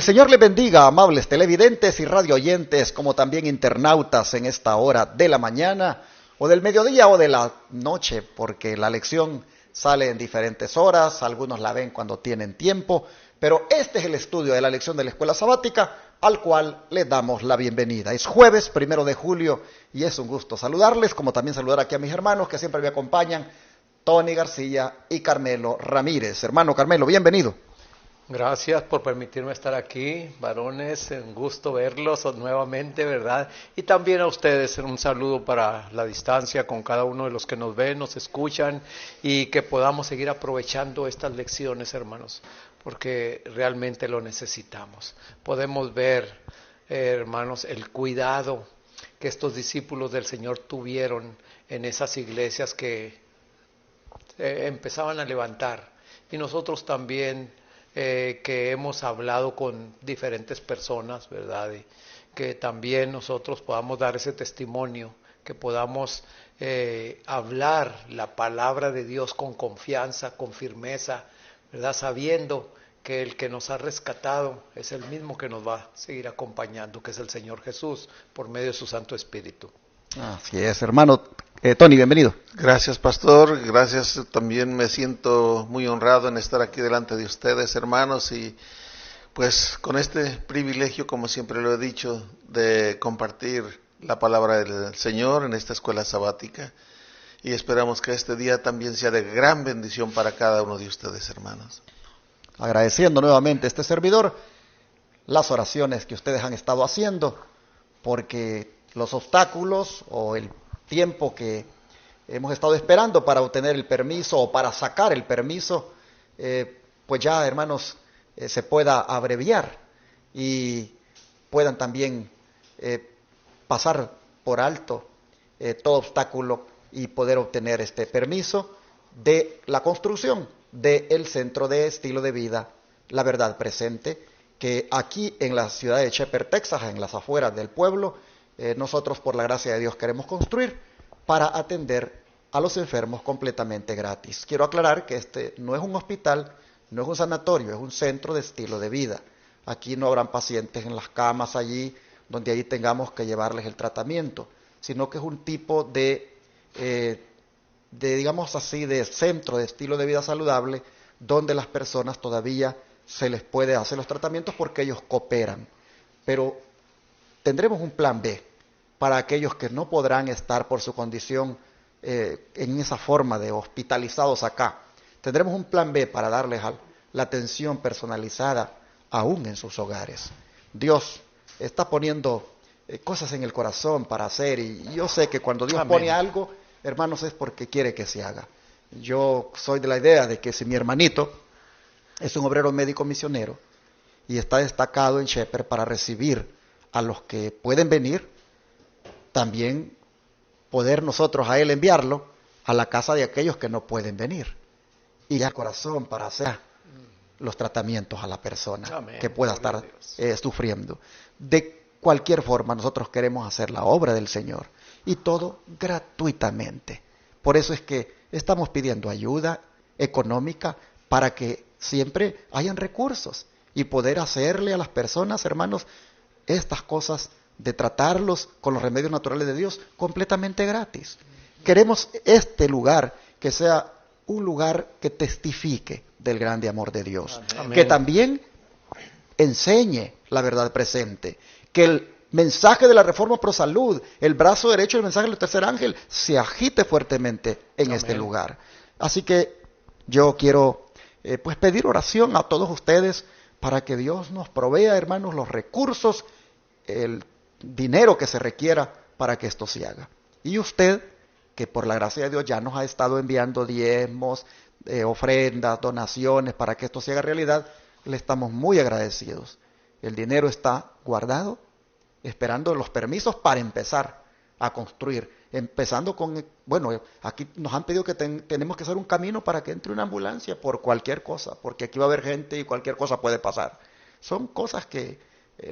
Señor les bendiga, amables televidentes y radio oyentes, como también internautas en esta hora de la mañana, o del mediodía o de la noche, porque la lección sale en diferentes horas, algunos la ven cuando tienen tiempo, pero este es el estudio de la lección de la Escuela Sabática, al cual les damos la bienvenida. Es jueves, 1 de julio, y es un gusto saludarles, como también saludar aquí a mis hermanos que siempre me acompañan, Tony García y Carmelo Ramírez. Hermano Carmelo, bienvenido. Gracias por permitirme estar aquí, varones, un gusto verlos nuevamente, ¿verdad? Y también a ustedes, un saludo para la distancia con cada uno de los que nos ven, nos escuchan, y que podamos seguir aprovechando estas lecciones, hermanos, porque realmente lo necesitamos. Podemos ver, hermanos, el cuidado que estos discípulos del Señor tuvieron en esas iglesias que empezaban a levantar, y nosotros también, que hemos hablado con diferentes personas, ¿verdad? Y que también nosotros podamos dar ese testimonio, que podamos hablar la palabra de Dios con confianza, con firmeza, ¿verdad? Sabiendo que el que nos ha rescatado es el mismo que nos va a seguir acompañando, que es el Señor Jesús, por medio de su Santo Espíritu. Así es, hermano. Tony, bienvenido. Gracias, pastor. Gracias. También me siento muy honrado en estar aquí delante de ustedes, hermanos, y pues con este privilegio, como siempre lo he dicho, de compartir la palabra del Señor en esta escuela sabática. Y esperamos que este día también sea de gran bendición para cada uno de ustedes, hermanos. Agradeciendo nuevamente a este servidor las oraciones que ustedes han estado haciendo, porque los obstáculos o el tiempo que hemos estado esperando para obtener el permiso o para sacar el permiso, pues ya, hermanos, se pueda abreviar y puedan también pasar por alto todo obstáculo y poder obtener este permiso de la construcción del Centro de Estilo de Vida La Verdad Presente, que aquí en la ciudad de Shepherd, Texas, en las afueras del pueblo, nosotros por la gracia de Dios queremos construir para atender a los enfermos completamente gratis. Quiero aclarar que este no es un hospital, no es un sanatorio, es un centro de estilo de vida. Aquí no habrán pacientes en las camas allí, donde ahí tengamos que llevarles el tratamiento, sino que es un tipo de digamos así, de centro de estilo de vida saludable, donde las personas todavía se les puede hacer los tratamientos porque ellos cooperan. Pero tendremos un plan B para aquellos que no podrán estar por su condición en esa forma de hospitalizados acá. Tendremos un plan B para darles la atención personalizada aún en sus hogares. Dios está poniendo cosas en el corazón para hacer, y yo sé que cuando Dios pone algo, hermanos, es porque quiere que se haga. Yo soy de la idea de que si mi hermanito es un obrero médico misionero y está destacado en Shepherd para recibir a los que pueden venir, también poder nosotros a él enviarlo a la casa de aquellos que no pueden venir, y ya el corazón para hacer los tratamientos a la persona que pueda estar sufriendo. De cualquier forma, nosotros queremos hacer la obra del Señor, y todo gratuitamente. Por eso es que estamos pidiendo ayuda económica para que siempre hayan recursos y poder hacerle a las personas, hermanos, estas cosas de tratarlos con los remedios naturales de Dios completamente gratis. Queremos este lugar que sea un lugar que testifique del grande amor de Dios. Amén. Que también enseñe la verdad presente, que el mensaje de la Reforma Pro Salud, el brazo derecho del mensaje del tercer ángel, se agite fuertemente en Amén. Este lugar. Así que yo quiero pues pedir oración a todos ustedes para que Dios nos provea, hermanos, los recursos, el dinero que se requiera para que esto se haga. Y usted, que por la gracia de Dios ya nos ha estado enviando diezmos, ofrendas, donaciones para que esto se haga realidad, le estamos muy agradecidos. El dinero está guardado, esperando los permisos para empezar a construir, empezando con, bueno, aquí nos han pedido que tenemos que hacer un camino para que entre una ambulancia por cualquier cosa, porque aquí va a haber gente y cualquier cosa puede pasar. Son cosas que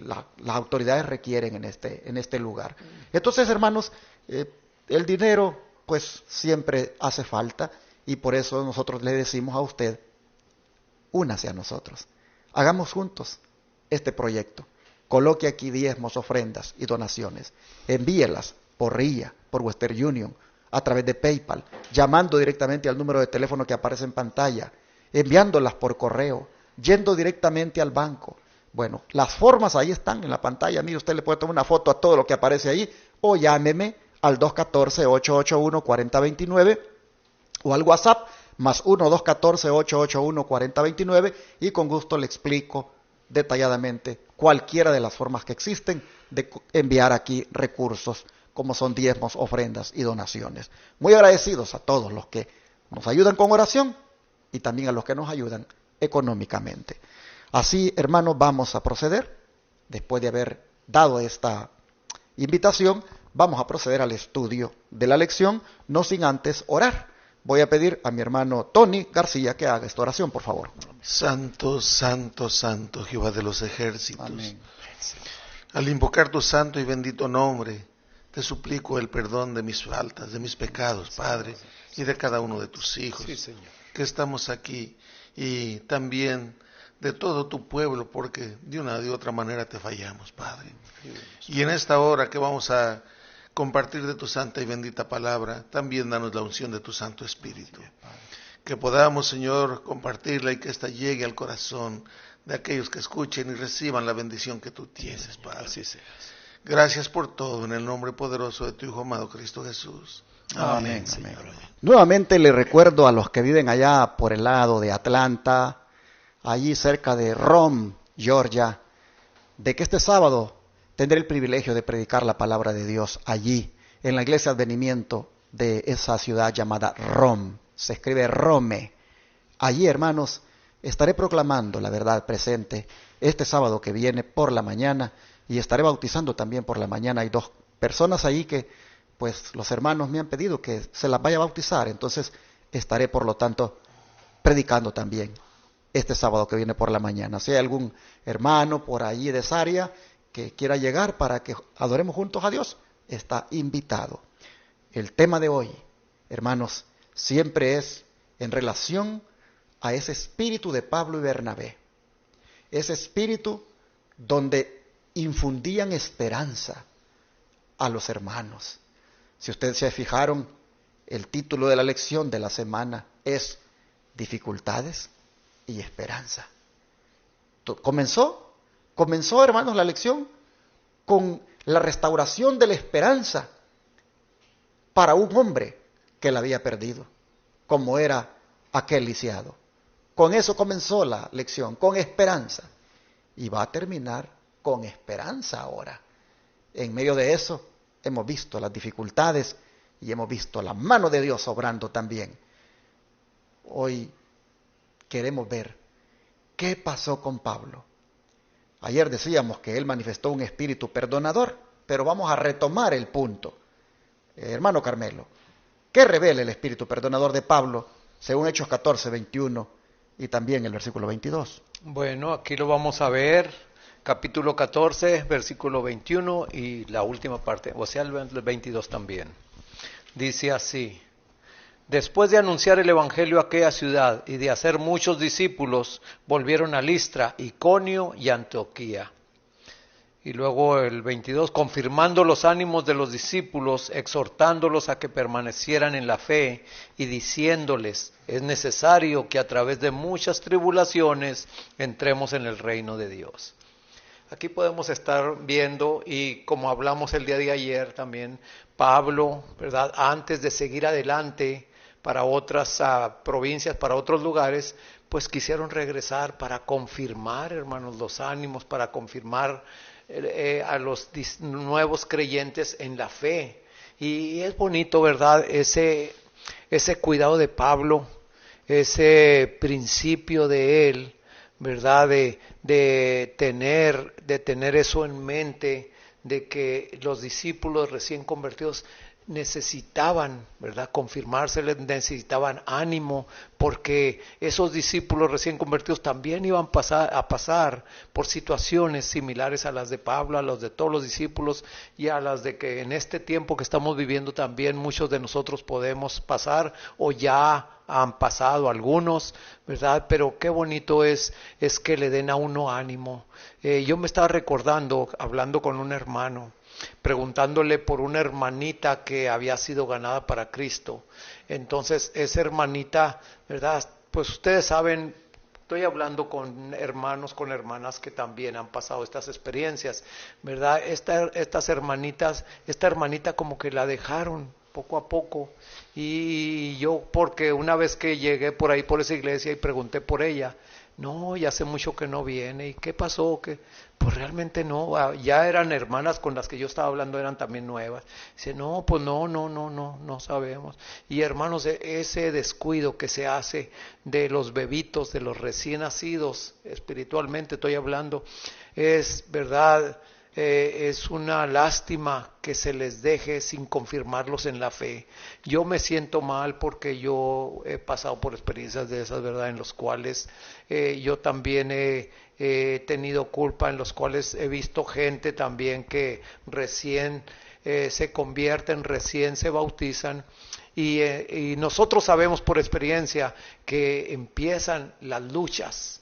las autoridades requieren en este lugar. Entonces, hermanos, el dinero pues siempre hace falta, y por eso nosotros le decimos a usted, únase a nosotros, hagamos juntos este proyecto. Coloque aquí diezmos, ofrendas y donaciones. Envíelas por RIA, por Western Union, a través de PayPal, llamando directamente al número de teléfono que aparece en pantalla, enviándolas por correo, yendo directamente al banco. Bueno, las formas ahí están en la pantalla. Mire, usted le puede tomar una foto a todo lo que aparece ahí o llámeme al 214-881-4029 o al WhatsApp más 1-214-881-4029 y con gusto le explico detalladamente cualquiera de las formas que existen de enviar aquí recursos como son diezmos, ofrendas y donaciones. Muy agradecidos a todos los que nos ayudan con oración y también a los que nos ayudan económicamente. Así, hermanos, vamos a proceder. Después de haber dado esta invitación, vamos a proceder al estudio de la lección, no sin antes orar. Voy a pedir a mi hermano Tony García que haga esta oración, por favor. Santo, santo, santo, Jehová de los ejércitos. Amén. Al invocar tu santo y bendito nombre, te suplico el perdón de mis faltas, de mis pecados, Padre, y de cada uno de tus hijos, Sí, Señor. que estamos aquí, y también de todo tu pueblo, porque de una u otra manera te fallamos, Padre. Y en esta hora que vamos a compartir de tu santa y bendita palabra, también danos la unción de tu Santo Espíritu. Que podamos, Señor, compartirla y que ésta llegue al corazón de aquellos que escuchen y reciban la bendición que tú tienes, Padre. Así sea. Gracias por todo, en el nombre poderoso de tu Hijo amado Cristo Jesús. Amén. Amén. Nuevamente le recuerdo a los que viven allá por el lado de Atlanta, allí cerca de Rome, Georgia, de que este sábado tendré el privilegio de predicar la palabra de Dios allí, en la iglesia Advenimiento de esa ciudad llamada Rome. Se escribe Rome. Allí, hermanos, estaré proclamando la verdad presente este sábado que viene por la mañana y estaré bautizando también por la mañana. Hay 2 personas allí que, pues, los hermanos me han pedido que se las vaya a bautizar. Entonces, estaré, por lo tanto, predicando también este sábado que viene por la mañana. Si hay algún hermano por allí de esa área que quiera llegar para que adoremos juntos a Dios, está invitado. El tema de hoy, hermanos, siempre es en relación a ese espíritu de Pablo y Bernabé. Ese espíritu donde infundían esperanza a los hermanos. Si ustedes se fijaron, el título de la lección de la semana es Dificultades y Esperanza. Comenzó, hermanos, la lección con la restauración de la esperanza para un hombre que la había perdido, como era aquel lisiado. Con eso comenzó la lección, con esperanza. Y va a terminar con esperanza ahora. En medio de eso hemos visto las dificultades y hemos visto la mano de Dios obrando también. Hoy queremos ver qué pasó con Pablo. Ayer decíamos que él manifestó un espíritu perdonador, pero vamos a retomar el punto. Hermano Carmelo, ¿qué revela el espíritu perdonador de Pablo según Hechos 14, 21 y también el versículo 22? Bueno, aquí lo vamos a ver, capítulo 14, versículo 21 y la última parte, o sea, el 22 también. Dice así: después de anunciar el evangelio a aquella ciudad y de hacer muchos discípulos, volvieron a Listra, Iconio y Antioquía. Y luego el 22, confirmando los ánimos de los discípulos, exhortándolos a que permanecieran en la fe y diciéndoles, es necesario que a través de muchas tribulaciones entremos en el reino de Dios. Aquí podemos estar viendo, y como hablamos el día de ayer también, Pablo, ¿verdad? Antes de seguir adelante para otras provincias, para otros lugares, pues quisieron regresar para confirmar, hermanos, los ánimos, para confirmar a los nuevos creyentes en la fe. Y es bonito, ¿verdad? Ese cuidado de Pablo, ese principio de él, ¿verdad? De tener eso en mente, de que los discípulos recién convertidos necesitaban, ¿verdad?, confirmarse, necesitaban ánimo, porque esos discípulos recién convertidos también iban a pasar por situaciones similares a las de Pablo, a las de todos los discípulos y a las de que en este tiempo que estamos viviendo también muchos de nosotros podemos pasar o ya han pasado algunos, ¿verdad? Pero qué bonito es que le den a uno ánimo. Yo me estaba recordando, hablando con un hermano, preguntándole por una hermanita que había sido ganada para Cristo. Entonces, esa hermanita, ¿verdad? Pues ustedes saben, estoy hablando con hermanos, con hermanas que también han pasado estas experiencias, ¿verdad? Estas hermanitas, esta hermanita como que la dejaron poco a poco, y yo, porque una vez que llegué por ahí por esa iglesia y pregunté por ella, no, ya hace mucho que no viene. ¿Y qué pasó? ¿Qué? Pues realmente no, ya eran hermanas con las que yo estaba hablando, eran también nuevas. Dice, no, pues no sabemos. Y hermanos, ese descuido que se hace de los bebitos, de los recién nacidos, espiritualmente estoy hablando, es verdad, es una lástima que se les deje sin confirmarlos en la fe. Yo me siento mal porque yo he pasado por experiencias de esas, ¿verdad? En los cuales yo también he tenido culpa, en los cuales he visto gente también que recién se convierten, recién se bautizan. Y nosotros sabemos por experiencia que empiezan las luchas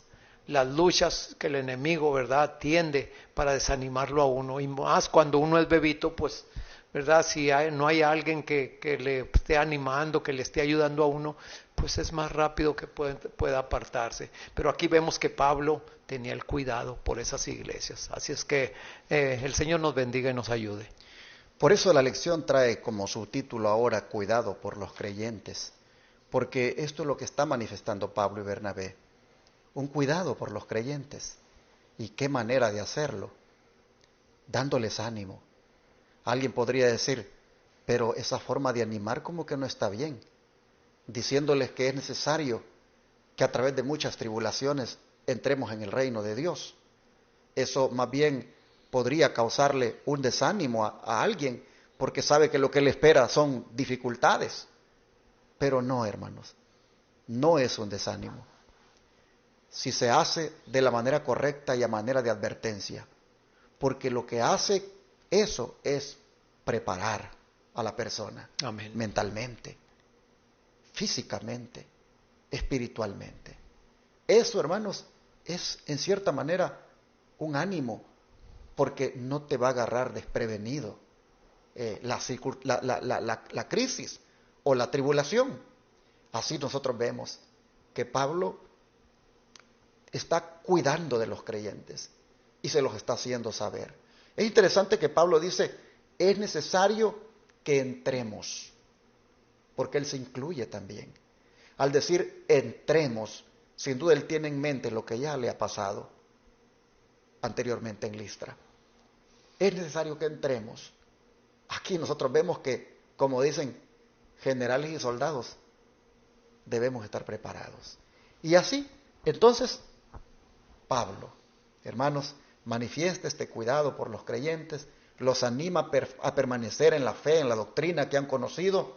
que el enemigo, ¿verdad?, tiende para desanimarlo a uno, y más cuando uno es bebito, pues, ¿verdad?, si no hay alguien que le esté animando, que le esté ayudando a uno, pues es más rápido que pueda apartarse. Pero aquí vemos que Pablo tenía el cuidado por esas iglesias, así es que el Señor nos bendiga y nos ayude. Por eso la lección trae como subtítulo ahora, cuidado por los creyentes, porque esto es lo que está manifestando Pablo y Bernabé. Un cuidado por los creyentes. ¿Y qué manera de hacerlo? Dándoles ánimo. Alguien podría decir, pero esa forma de animar como que no está bien. Diciéndoles que es necesario que a través de muchas tribulaciones entremos en el reino de Dios. Eso más bien podría causarle un desánimo a alguien, porque sabe que lo que le espera son dificultades. Pero no, hermanos, no es un desánimo. Si se hace de la manera correcta y a manera de advertencia, porque lo que hace eso es preparar a la persona. Amén. Mentalmente, físicamente, espiritualmente. Eso, hermanos, es en cierta manera un ánimo, porque no te va a agarrar desprevenido la crisis o la tribulación. Así nosotros vemos que Pablo está cuidando de los creyentes y se los está haciendo saber. Es interesante que Pablo dice, es necesario que entremos, porque él se incluye también. Al decir entremos, sin duda él tiene en mente lo que ya le ha pasado anteriormente en Listra. Es necesario que entremos. Aquí nosotros vemos que, como dicen generales y soldados, debemos estar preparados. Y así, entonces, Pablo, hermanos, manifiesta este cuidado por los creyentes, los anima a permanecer en la fe, en la doctrina que han conocido,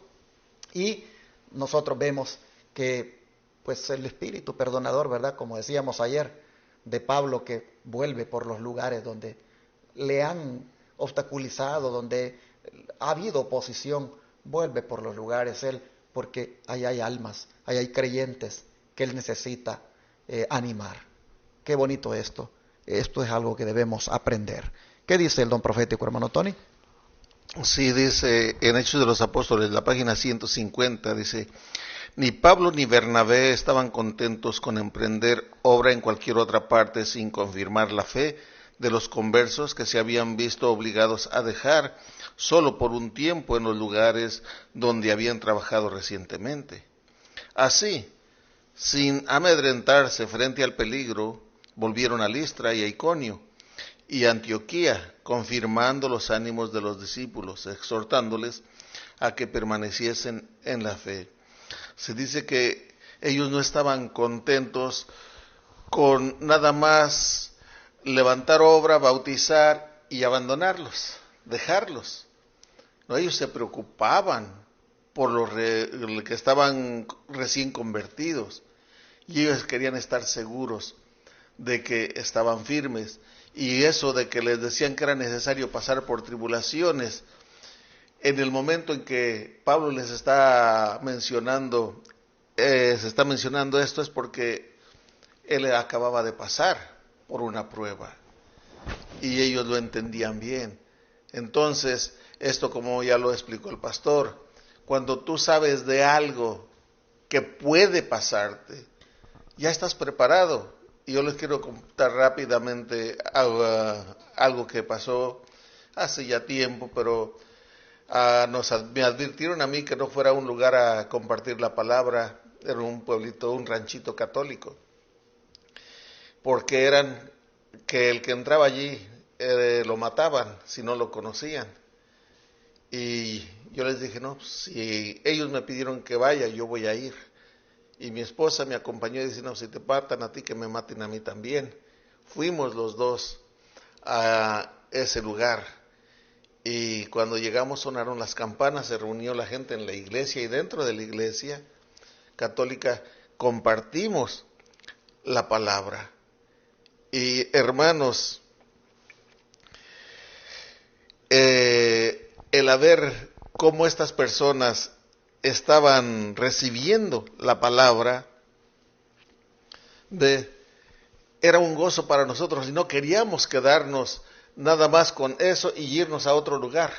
y nosotros vemos que pues el espíritu perdonador, ¿verdad?, como decíamos ayer, de Pablo, que vuelve por los lugares donde le han obstaculizado, donde ha habido oposición, vuelve por los lugares él, porque ahí hay almas, ahí hay creyentes que él necesita animar. Qué bonito esto. Esto es algo que debemos aprender. ¿Qué dice el don profético, hermano Tony? Sí, dice en Hechos de los Apóstoles, la página 150, dice, ni Pablo ni Bernabé estaban contentos con emprender obra en cualquier otra parte sin confirmar la fe de los conversos que se habían visto obligados a dejar solo por un tiempo en los lugares donde habían trabajado recientemente. Así, sin amedrentarse frente al peligro, volvieron a Listra y a Iconio y a Antioquía, confirmando los ánimos de los discípulos, exhortándoles a que permaneciesen en la fe. Se dice que ellos no estaban contentos con nada más levantar obra, bautizar y abandonarlos, dejarlos. No, ellos se preocupaban por los que estaban recién convertidos y ellos querían estar seguros de que estaban firmes, y eso de que les decían que era necesario pasar por tribulaciones, en el momento en que Pablo les está mencionando se está mencionando esto es porque él acababa de pasar por una prueba y ellos lo entendían bien. Entonces, esto, como ya lo explicó el pastor, cuando tú sabes de algo que puede pasarte, ya estás preparado. Y yo les quiero contar rápidamente algo que pasó hace ya tiempo, pero me advirtieron a mí que no fuera a un lugar a compartir la palabra. Era un pueblito, un ranchito católico, porque que el que entraba allí lo mataban si no lo conocían. Y yo les dije, no, si ellos me pidieron que vaya, yo voy a ir. Y mi esposa me acompañó y dice, no, si te matan a ti, que me maten a mí también. Fuimos los dos a ese lugar. Y cuando llegamos sonaron las campanas, se reunió la gente en la iglesia y dentro de la iglesia católica compartimos la palabra. Y hermanos, el ver cómo estas personas estaban recibiendo la palabra, era un gozo para nosotros y no queríamos quedarnos nada más con eso y irnos a otro lugar.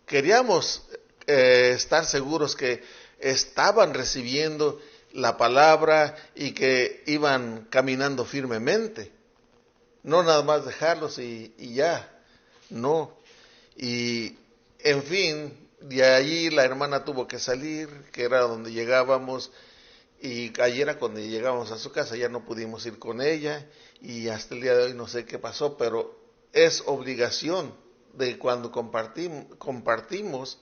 Queríamos estar seguros que estaban recibiendo la palabra y que iban caminando firmemente. No nada más dejarlos y ya, no. Y en fin, de allí la hermana tuvo que salir, que era donde llegábamos, y ayer era cuando llegábamos a su casa, ya no pudimos ir con ella, y hasta el día de hoy no sé qué pasó, pero es obligación de cuando compartimos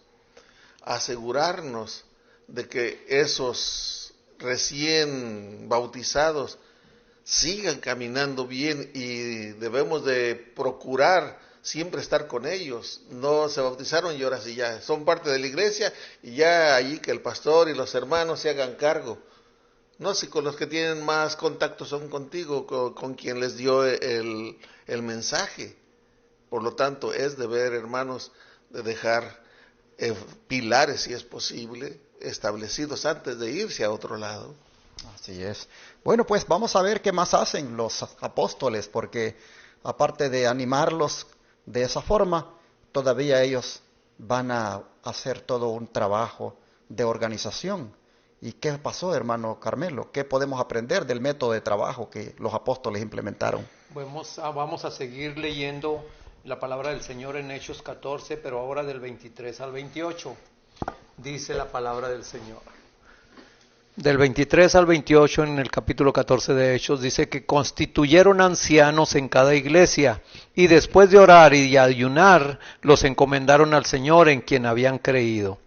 asegurarnos de que esos recién bautizados sigan caminando bien, y debemos de procurar siempre estar con ellos. No se bautizaron y ahora sí ya son parte de la iglesia y ya allí que el pastor y los hermanos se hagan cargo. No, si con los que tienen más contacto son contigo, con quien les dio el mensaje. Por lo tanto, es deber, hermanos, de dejar pilares, si es posible, establecidos antes de irse a otro lado. Así es. Bueno, pues vamos a ver qué más hacen los apóstoles, porque aparte de animarlos de esa forma, todavía ellos van a hacer todo un trabajo de organización. ¿Y qué pasó, hermano Carmelo? ¿Qué podemos aprender del método de trabajo que los apóstoles implementaron? Vamos a seguir leyendo la palabra del Señor en Hechos 14, pero ahora del 23 al 28. Dice la palabra del Señor. Del 23 al 28 en el capítulo 14 de Hechos dice que constituyeron ancianos en cada iglesia y después de orar y de ayunar los encomendaron al Señor en quien habían creído.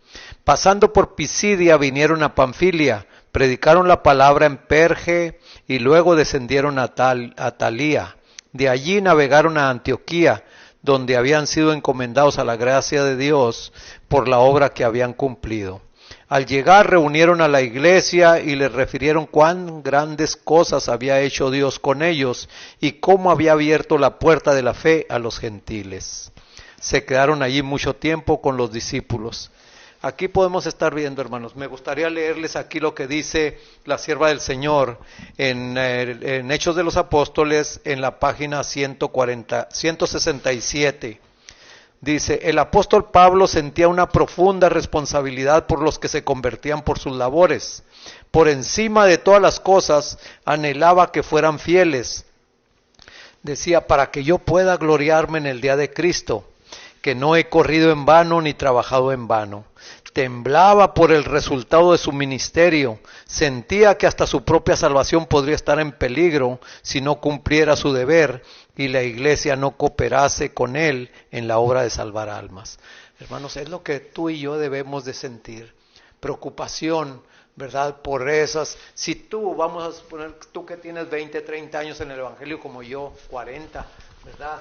Pasando por Pisidia vinieron a Panfilia, predicaron la palabra en Perge y luego descendieron a Talía. De allí navegaron a Antioquía, donde habían sido encomendados a la gracia de Dios por la obra que habían cumplido. Al llegar reunieron a la iglesia y les refirieron cuán grandes cosas había hecho Dios con ellos y cómo había abierto la puerta de la fe a los gentiles. Se quedaron allí mucho tiempo con los discípulos. Aquí podemos estar viendo, hermanos. Me gustaría leerles aquí lo que dice la sierva del Señor en Hechos de los Apóstoles en la página 167. Dice, el apóstol Pablo sentía una profunda responsabilidad por los que se convertían por sus labores. Por encima de todas las cosas, anhelaba que fueran fieles. Decía, para que yo pueda gloriarme en el día de Cristo, que no he corrido en vano ni trabajado en vano. Temblaba por el resultado de su ministerio, sentía que hasta su propia salvación podría estar en peligro si no cumpliera su deber y la iglesia no cooperase con él en la obra de salvar almas. Hermanos, es lo que tú y yo debemos de sentir, preocupación, ¿verdad? Por esas, si tú, vamos a suponer, tú que tienes 20, 30 años en el Evangelio como yo, 40, ¿verdad?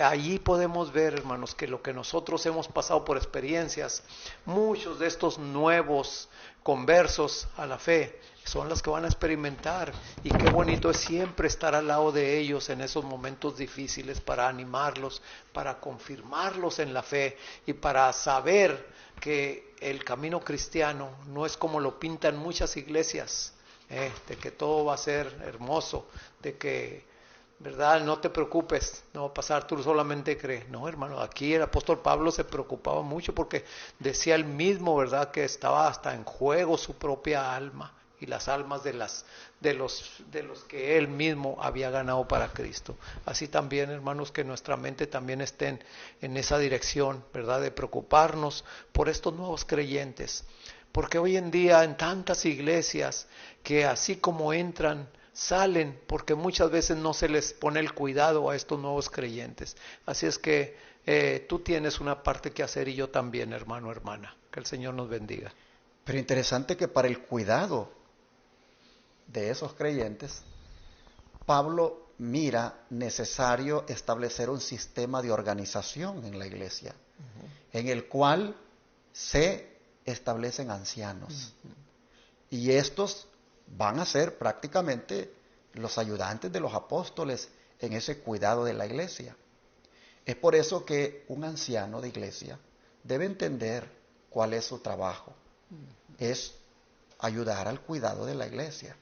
Allí podemos ver, hermanos, que lo que nosotros hemos pasado por experiencias, muchos de estos nuevos conversos a la fe son las que van a experimentar, y qué bonito es siempre estar al lado de ellos en esos momentos difíciles para animarlos, para confirmarlos en la fe y para saber que el camino cristiano no es como lo pintan muchas iglesias, de que todo va a ser hermoso, de que, ¿verdad? No te preocupes, no va a pasar, tú solamente crees. No, hermano, aquí el apóstol Pablo se preocupaba mucho porque decía él mismo, ¿verdad?, que estaba hasta en juego su propia alma y las almas de los que él mismo había ganado para Cristo. Así también, hermanos, que nuestra mente también esté en esa dirección, ¿verdad?, de preocuparnos por estos nuevos creyentes. Porque hoy en día en tantas iglesias que así como entran, salen, porque muchas veces no se les pone el cuidado a estos nuevos creyentes. Así es que tú tienes una parte que hacer y yo también, hermano, hermana. Que el Señor nos bendiga. Pero interesante que para el cuidado de esos creyentes, Pablo mira necesario establecer un sistema de organización en la iglesia, en el cual se establecen ancianos. Y estos van a ser prácticamente los ayudantes de los apóstoles en ese cuidado de la iglesia. Es por eso que un anciano de iglesia debe entender cuál es su trabajo. Es ayudar al cuidado de la iglesia.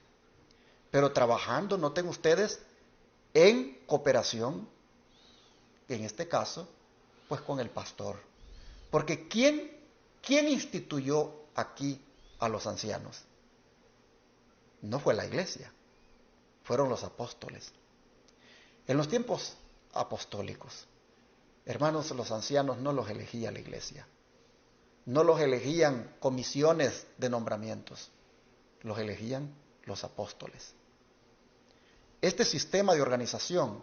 Pero trabajando, noten ustedes, en cooperación, en este caso, pues con el pastor. Porque ¿quién instituyó aquí a los ancianos? No fue la iglesia, fueron los apóstoles. En los tiempos apostólicos, hermanos, los ancianos no los elegía la iglesia. No los elegían comisiones de nombramientos, los elegían los apóstoles. Este sistema de organización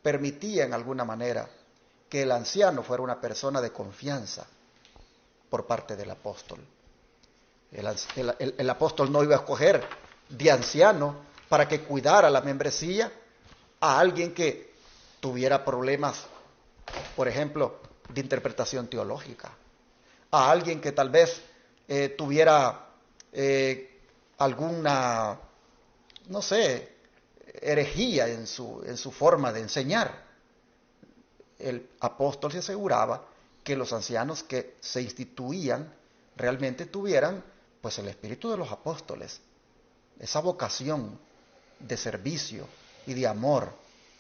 permitía en alguna manera que el anciano fuera una persona de confianza por parte del apóstol. El apóstol no iba a escoger de anciano para que cuidara la membresía a alguien que tuviera problemas, por ejemplo, de interpretación teológica, a alguien que tal vez tuviera alguna, no sé, herejía en su forma de enseñar. El apóstol se aseguraba que los ancianos que se instituían realmente tuvieran pues el espíritu de los apóstoles, esa vocación de servicio y de amor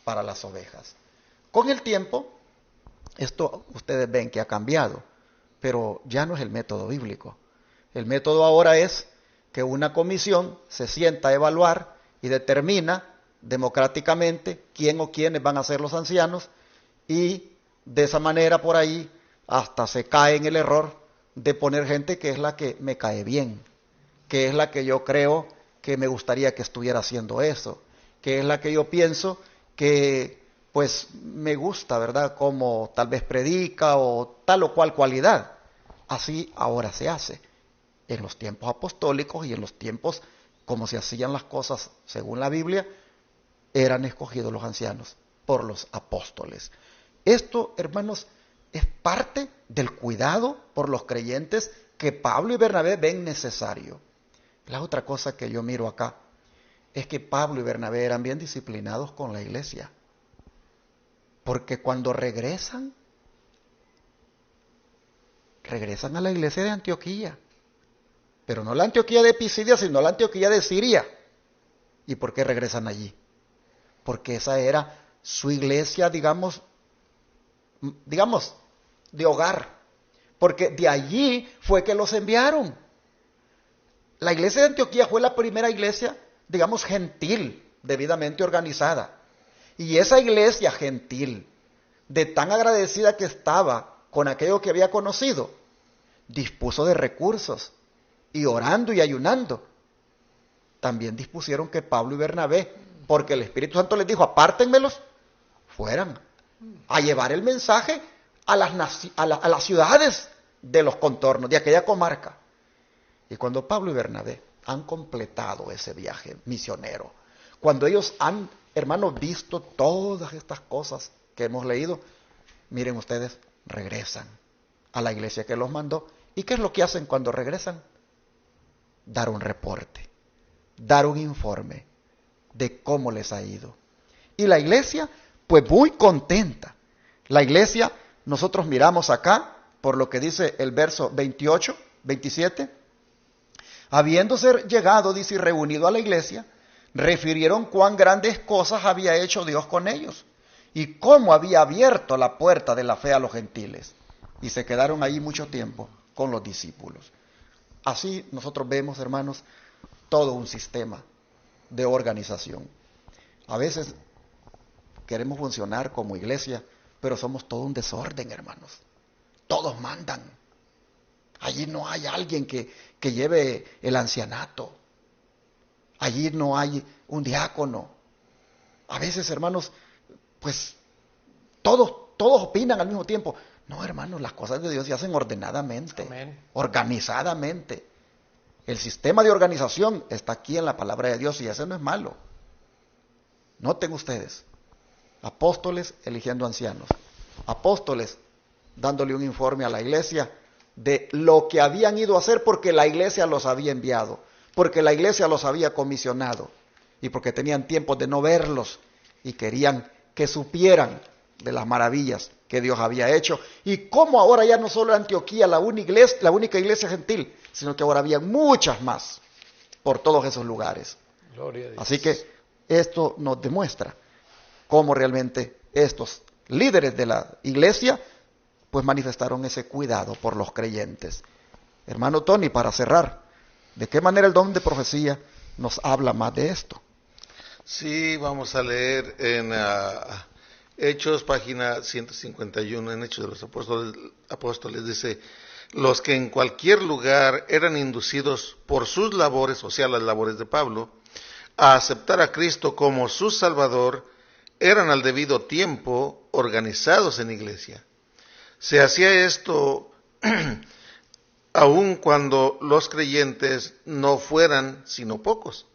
para las ovejas. Con el tiempo, esto ustedes ven que ha cambiado, pero ya no es el método bíblico. El método ahora es que una comisión se sienta a evaluar y determina democráticamente quién o quiénes van a ser los ancianos, y de esa manera por ahí hasta se cae en el error de poner gente que es la que me cae bien, que es la que yo creo que me gustaría que estuviera haciendo eso, que es la que yo pienso que pues me gusta, ¿verdad?, como tal vez predica o tal o cual cualidad. Así ahora se hace. En los tiempos apostólicos y en los tiempos como se hacían las cosas según la Biblia, eran escogidos los ancianos por los apóstoles. Esto, hermanos, es parte del cuidado por los creyentes que Pablo y Bernabé ven necesario. La otra cosa que yo miro acá es que Pablo y Bernabé eran bien disciplinados con la iglesia. Porque cuando regresan a la iglesia de Antioquía. Pero no la Antioquía de Pisidia, sino la Antioquía de Siria. ¿Y por qué regresan allí? Porque esa era su iglesia, digamos, de hogar. Porque de allí fue que los enviaron. La iglesia de Antioquía fue la primera iglesia, digamos, gentil, debidamente organizada. Y esa iglesia gentil, de tan agradecida que estaba con aquello que había conocido, dispuso de recursos, y orando y ayunando, también dispusieron que Pablo y Bernabé, porque el Espíritu Santo les dijo, apártenmelos, fueran a llevar el mensaje a las ciudades de los contornos, de aquella comarca. Y cuando Pablo y Bernabé han completado ese viaje misionero, cuando ellos han, hermanos, visto todas estas cosas que hemos leído, miren ustedes, regresan a la iglesia que los mandó. ¿Y qué es lo que hacen cuando regresan? Dar un reporte. dar un informe de cómo les ha ido. Y la iglesia, pues muy contenta. La iglesia, nosotros miramos acá, por lo que dice el verso 28, 27, habiéndose llegado, dice, y reunido a la iglesia, refirieron cuán grandes cosas había hecho Dios con ellos y cómo había abierto la puerta de la fe a los gentiles. Y se quedaron ahí mucho tiempo con los discípulos. Así nosotros vemos, hermanos, todo un sistema de organización. A veces queremos funcionar como iglesia, pero somos todo un desorden, hermanos. Todos mandan. Allí no hay alguien que lleve el ancianato. Allí no hay un diácono. A veces, hermanos, pues todos opinan al mismo tiempo. No, hermanos, las cosas de Dios se hacen ordenadamente, Amén. organizadamente. El sistema de organización está aquí en la palabra de Dios y ese no es malo. Noten ustedes, apóstoles eligiendo ancianos, apóstoles dándole un informe a la iglesia de lo que habían ido a hacer porque la iglesia los había enviado, porque la iglesia los había comisionado y porque tenían tiempo de no verlos y querían que supieran de las maravillas que Dios había hecho y cómo ahora ya no solo Antioquía la única iglesia gentil, sino que ahora había muchas más por todos esos lugares. Gloria a Dios. Así que esto nos demuestra cómo realmente estos líderes de la iglesia pues manifestaron ese cuidado por los creyentes. Hermano Tony, para cerrar, ¿de qué manera el don de profecía nos habla más de esto? Sí, vamos a leer en Hechos, página 151, en Hechos de los Apóstoles, dice, los que en cualquier lugar eran inducidos por sus labores, o sea, las labores de Pablo, a aceptar a Cristo como su Salvador, eran al debido tiempo organizados en iglesia. Se hacía esto aun cuando los creyentes no fueran sino pocos.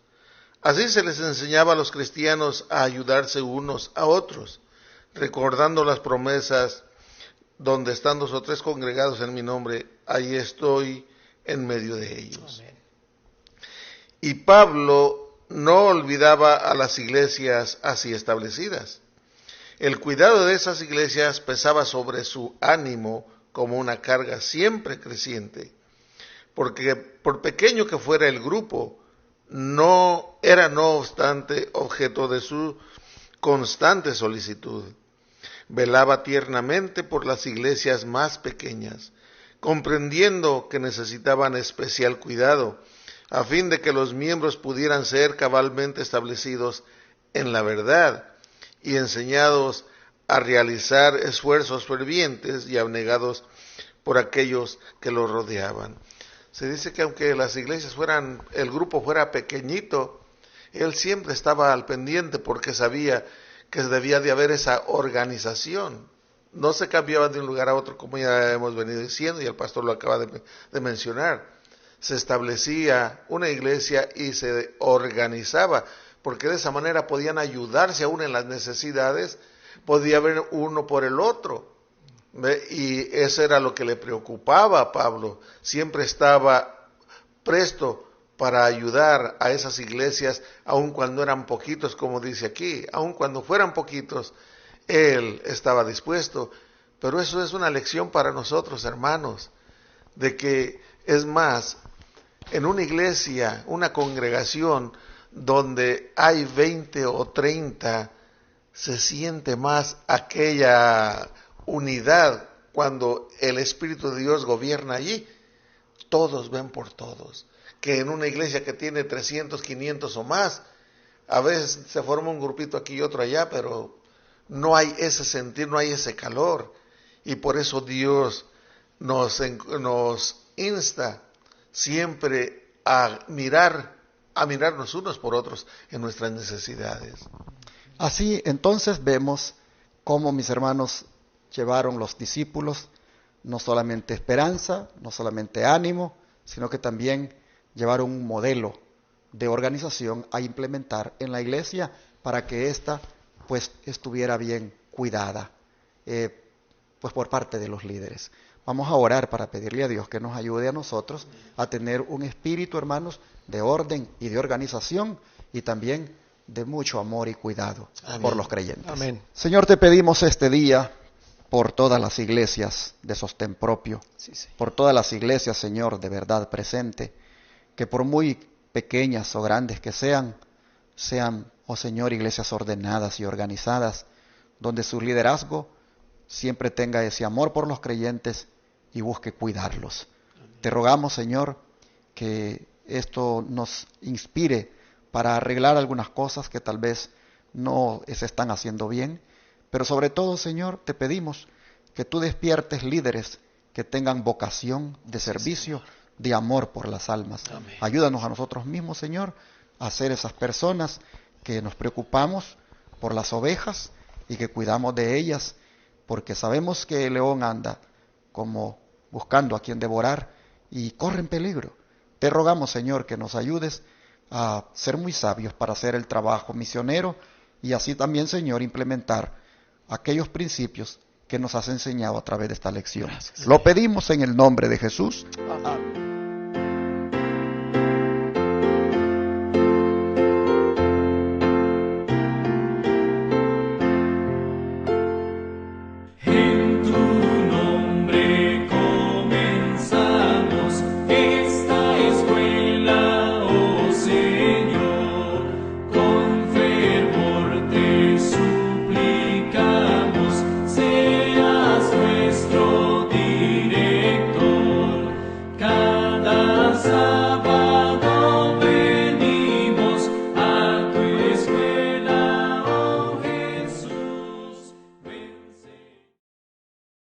Así se les enseñaba a los cristianos a ayudarse unos a otros, recordando las promesas, donde están 2 o 3 congregados en mi nombre, ahí estoy en medio de ellos. Amén. Y Pablo no olvidaba a las iglesias así establecidas. El cuidado de esas iglesias pesaba sobre su ánimo como una carga siempre creciente, porque por pequeño que fuera el grupo, no era no obstante objeto de su constante solicitud. Velaba tiernamente por las iglesias más pequeñas, comprendiendo que necesitaban especial cuidado, a fin de que los miembros pudieran ser cabalmente establecidos en la verdad y enseñados a realizar esfuerzos fervientes y abnegados por aquellos que los rodeaban. Se dice que aunque las iglesias el grupo fuera pequeñito, él siempre estaba al pendiente porque sabía que debía de haber esa organización. No se cambiaban de un lugar a otro, como ya hemos venido diciendo, y el pastor lo acaba de mencionar. Se establecía una iglesia y se organizaba, porque de esa manera podían ayudarse aún en las necesidades, podía haber uno por el otro. ¿Ve? Y eso era lo que le preocupaba a Pablo. Siempre estaba presto para ayudar a esas iglesias, aun cuando eran poquitos, como dice aquí, aun cuando fueran poquitos, él estaba dispuesto. Pero eso es una lección para nosotros, hermanos, de que es más, en una iglesia, una congregación donde hay 20 o 30, se siente más aquella unidad cuando el Espíritu de Dios gobierna allí. Todos ven por todos. Que en una iglesia que tiene 300, 500 o más, a veces se forma un grupito aquí y otro allá, pero no hay ese sentir, no hay ese calor. Y por eso Dios nos insta siempre a mirarnos unos por otros en nuestras necesidades. Así entonces vemos cómo, mis hermanos, llevaron los discípulos no solamente esperanza, no solamente ánimo, sino que también llevaron un modelo de organización a implementar en la iglesia para que ésta pues estuviera bien cuidada pues por parte de los líderes. Vamos a orar para pedirle a Dios que nos ayude a nosotros a tener un espíritu, hermanos, de orden y de organización y también de mucho amor y cuidado por los creyentes. Amén. Señor, te pedimos este día por todas las iglesias de sostén propio, Sí, sí. por todas las iglesias, Señor, de verdad presente, que por muy pequeñas o grandes que sean, oh Señor, iglesias ordenadas y organizadas, donde su liderazgo siempre tenga ese amor por los creyentes y busque cuidarlos. Te rogamos, Señor, que esto nos inspire para arreglar algunas cosas que tal vez no se están haciendo bien, pero sobre todo, Señor, te pedimos que tú despiertes líderes que tengan vocación de servicio, de amor por las almas. Amén. Ayúdanos a nosotros mismos, Señor, a ser esas personas que nos preocupamos por las ovejas y que cuidamos de ellas, porque sabemos que el león anda como buscando a quien devorar y corre en peligro. Te rogamos, Señor, que nos ayudes a ser muy sabios para hacer el trabajo misionero y así también, Señor, implementar aquellos principios que nos has enseñado a través de esta lección. Gracias. Lo pedimos en el nombre de Jesús. Amén.